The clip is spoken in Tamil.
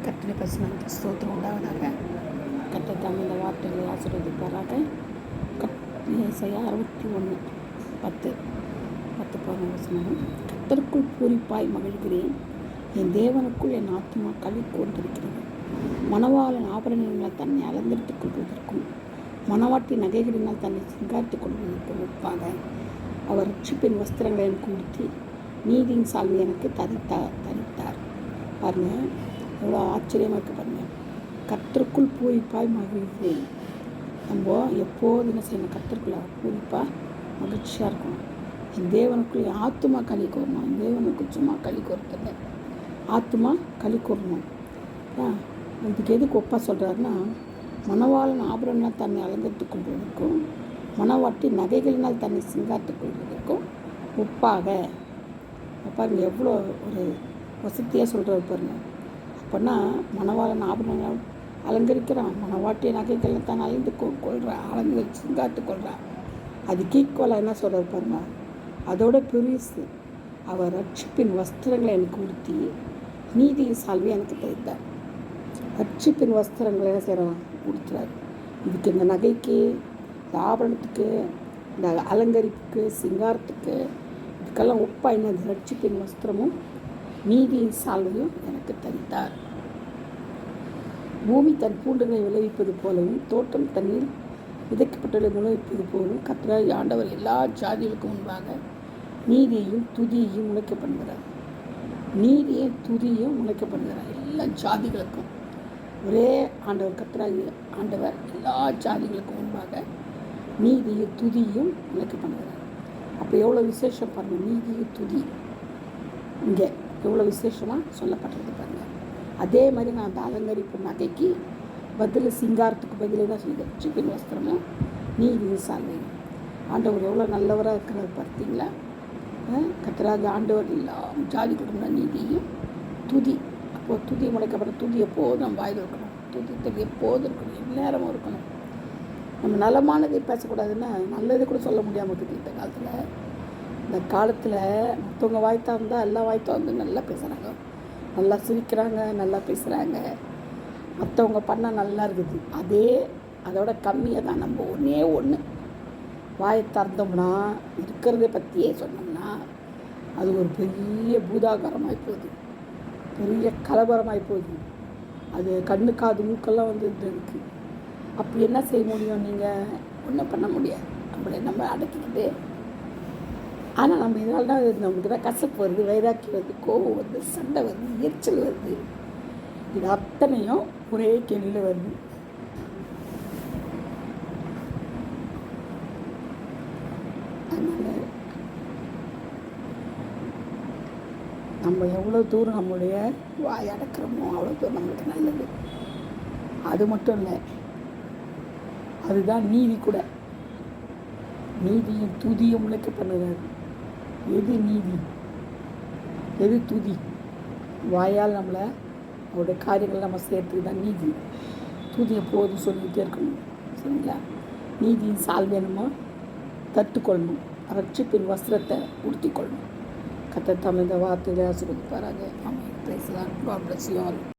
கர்த்தருடைய பரிசுத்த ஸ்தோத்திரம் உண்டாவதாக. கர்த்தர் தாமே இந்த வார்த்தைகளை ஆசீர்வதிப்பாராக. ஏசாயா 61:10 கர்த்தருக்குள் பூரிப்பாய் மகிழ்கிறேன், என் தேவனுக்குள் என் ஆத்மா களி கூர்ந்திருக்கிறது. மணவாளன் ஆபரணங்களால் தன்னை அலங்கரித்துக் கொள்வதற்கும் மணவாட்டி நகைகளினால் தன்னை சிங்காரித்துக் கொள்வதற்கும் ஒப்பாக அவர் ரட்சிப்பின் வஸ்திரங்களை எனக்கு உடுத்தி நீதியின் சால்வை எனக்கு தரித்தார். பாருங்கள், எவ்வளோ ஆச்சரியமாக இருக்குது பாருங்கள். கர்த்தருக்குள் பூரிப்பாய் மகிழ்கிறேன். நம்ம எப்போது என்ன செய்யணும்? கர்த்தருக்குள்ள பூரிப்பாக மகிழ்ச்சியாக இருக்கணும். என் தேவனுக்குள்ளே ஆத்துமா களி கூறணும். என் தேவனுக்கு சும்மா களி கூறுறதில்ல, ஆத்துமா களி கூறணும். இதுக்கு எதுக்கு ஒப்பா சொல்கிறாருன்னா, மணவாளன் ஆபரணனால் தன்னை அலங்கரித்துக் கொள்வதற்கும் மணவாட்டி நகைகளினால் தன்னை சிங்காரித்துக் கொள்வதற்கும் ஒப்பாக. பாருங்க, எவ்வளோ ஒரு வசதியாக சொல்கிறார் பாருங்க. அப்போனா மணவாளன் ஆபரணங்கள் அலங்கரிக்கிறான், மணவாட்டிய நகைகளை தான் கொள்கிறான், சிங்காரித்து கொள்கிறான். அதுக்கு ஈக்குவலாக என்ன சொல்கிறார் பாருங்க. அதோட பெருசு, அவர் ரட்சிப்பின் வஸ்திரங்களை எனக்கு உடுத்தி நீதியின் சால்வை எனக்கு தரித்தார். ரட்சிப்பின் வஸ்திரங்களை என்ன செய்கிறான்? உடுத்துறார். இதுக்கு இந்த நகைக்கு, இந்த ஆபரணத்துக்கு, இந்த அலங்கரிப்புக்கு, சிங்காரத்துக்கு, இதுக்கெல்லாம் ஒப்பா என்னது? ரட்சிப்பின் வஸ்திரமும் நீதியின் சால்வையும் எனக்கு தரித்தார். பூமி தன் பூண்டுகளை விளைவிப்பது போலவும் தோட்டம் தண்ணீர் விதைக்கப்பட்டதை விளைவிப்பது போலவும் கர்த்தராகிய ஆண்டவர் எல்லா ஜாதிகளுக்கும் முன்பாக நீதியையும் துதியையும் முளைக்க பண்ணுகிறார். நீதியும் துதியும் முளைக்க பண்ணுகிறார் எல்லா ஜாதிகளுக்கும். ஒரே ஆண்டவர், கர்த்தராகிய ஆண்டவர் எல்லா ஜாதிகளுக்கும் முன்பாக நீதியும் துதியும் முளைக்க பண்ணுகிறார். அப்போ எவ்வளோ விசேஷம் பாருங்கள். நீதியும் துதி இங்கே எவ்வளோ விசேஷமாக சொல்லப்பட்டிருக்கு பாருங்கள். அதே மாதிரி நான் அந்த அலங்கரிப்பு நகைக்கு பதில், சிங்காரத்துக்கு பதில் தான் செய்த ரட்சிப்பின் வஸ்திரமும் நீதியின் சால்வையும். ஆண்டவர் எவ்வளோ நல்லவராக இருக்கிறார் பார்த்தீங்களா? கர்த்தராகிய ஆண்டவர் எல்லா ஜாதிகளுக்கும் நீதியும் துதி. அப்போது துதி முளைக்கப்பட்ட துதி எப்போதும் நம்ம வாயில் இருக்கணும். துதி எப்போதும் இருக்கணும், எந்நேரமும் இருக்கணும். நம்ம நலமானதை பேசக்கூடாதுன்னா நல்லது கூட சொல்ல முடியாமல் இருக்குது இந்த காலத்தில். இந்த காலத்தில் மற்றவங்க வாய்த்தா இருந்தால் எல்லா வாய்த்தா வந்து நல்லா பேசுகிறாங்க, நல்லா சிரிக்கிறாங்க, நல்லா பேசுகிறாங்க. மற்றவங்க பண்ணால் நல்லா இருக்குது. அதோட கம்மியாக தான் நம்ம ஒன்று வாயை திறந்தோம்னா, இருக்கிறத பற்றியே சொன்னோம்னா அது ஒரு பெரிய பூதாகாரமாகி போகுது, பெரிய கலவரமாகி போகுது. அது கண்ணு காது மூக்கெல்லாம் வந்து இருக்குது. அப்படி என்ன செய்ய முடியும்? நீங்கள் ஒன்றும் பண்ண முடியாது. நம்ம அடக்கிக்கிட்டு, ஆனால் நம்ம இதனால தான் நம்மளுக்கு தான் கசப்பு வருது, வைராக்கியம் வருது, கோபம் வருது, சண்டை வருது, எரிச்சல் வருது. இது அத்தனையும் ஒரே கேள்வியில் வருது. அதனால் நம்ம எவ்வளோ தூரம் நம்மளுடைய வாய் அடக்கிறோமோ அவ்வளோ தூரம் நம்மளுக்கு நல்லது. அது மட்டும் இல்லை, அதுதான் நீதி கூட. நீதியும் துதியும் முளைக்க பண்ணுறாரு. எது நீதி, எது துதி? வாயால் நம்மளை அவருடைய காரியங்கள் நம்ம சேர்த்துக்கு தான் நீதி. துதி எப்போதும் சொல்லிக்கிட்டே இருக்கணும், சரிங்களா? நீதியின் சால்வை நம்ம தட்டுக்கொள்ளணும், ரட்சிப்பின் வஸ்திரத்தை உடுத்திக்கொள்ளணும். கர்த்தர் தாமே இந்த வார்த்தையிலே ஆசீர்வதிப்பாராக. Amen. Praise the Lord. God bless you all.